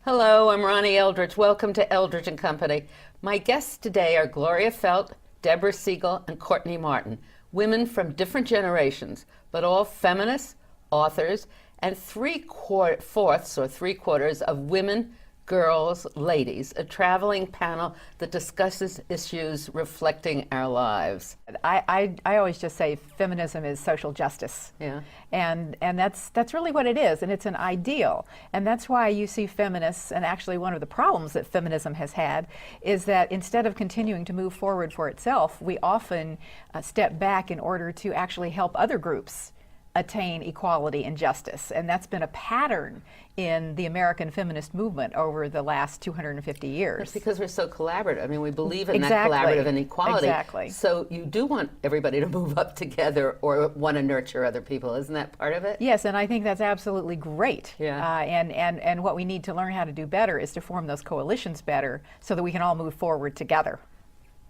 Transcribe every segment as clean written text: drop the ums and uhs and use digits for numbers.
Hello, I'm Ronnie Eldridge. Welcome to Eldridge and Company. My guests today are Gloria Felt, Deborah Siegel, and Courtney Martin, women from different generations, but all feminists, authors, and three-fourths or three-quarters of women, girls, ladies, a traveling panel that discusses issues reflecting our lives. I always just say feminism is social justice. Yeah. And that's really what it is, and it's an ideal. And that's why you see feminists, and actually one of the problems that feminism has had is that instead of continuing to move forward for itself, we often step back in order to actually help other groups attain equality and justice. And that's been a pattern in the American feminist movement over the last 250 years. It's because we're so collaborative. I mean, we believe in Exactly. that collaborative inequality. Exactly. So you do want everybody to move up together or want to nurture other people. Isn't that part of it? Yes, and I think that's absolutely great. Yeah. And what we need to learn how to do better is to form those coalitions better so that we can all move forward together.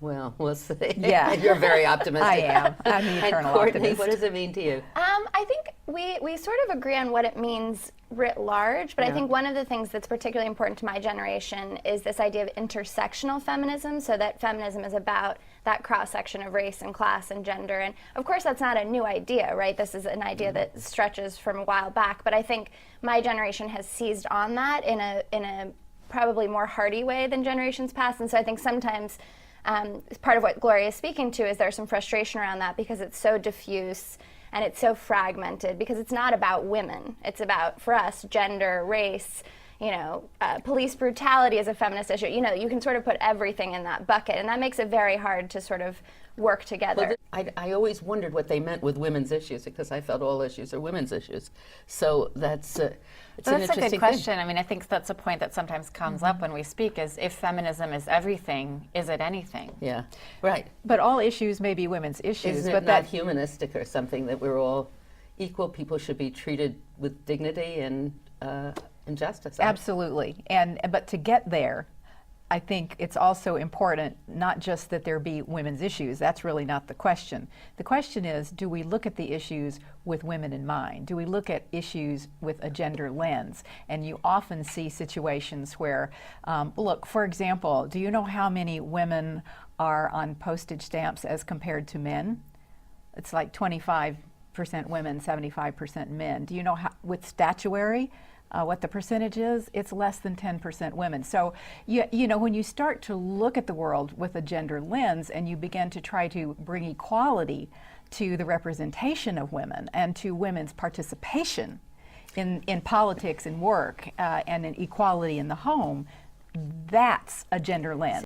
Well, we'll see. Yeah. You're very optimistic. I am. I'm the eternal And Courtney, optimist. what does it mean to you? I think we sort of agree on what it means writ large, but I think one of the things that's particularly important to my generation is this idea of intersectional feminism, so that feminism is about that cross-section of race and class and gender. And of course, that's not a new idea, right? This is an idea that stretches from a while back, but I think my generation has seized on that in a probably more hearty way than generations past. And so I think sometimes part of what Gloria is speaking to is there's some frustration around that because it's so diffuse and it's so fragmented, because it's not about women. It's about, for us, gender, race, police brutality is a feminist issue. You can sort of put everything in that bucket, and that makes it very hard to sort of work together. Well, I always wondered what they meant with women's issues, because I felt all issues are women's issues. So that's it's an That's a interesting good thing. question. I mean, I think that's a point that sometimes comes up when we speak is if feminism is everything, is it anything? Yeah, right. But all issues may be women's issues. Isn't but it not humanistic or something that we're all equal? People should be treated with dignity and justice. Absolutely. But to get there, I think it's also important not just that there be women's issues. That's really not the question. The question is, do we look at the issues with women in mind? Do we look at issues with a gender lens? And you often see situations where, look, for example, do you know how many women are on postage stamps as compared to men? It's like 25% women, 75% men. Do you know how, with statuary, what the percentage is? It's less than 10% women. So, when you start to look at the world with a gender lens and you begin to try to bring equality to the representation of women and to women's participation in politics and work and in equality in the home, that's a gender lens.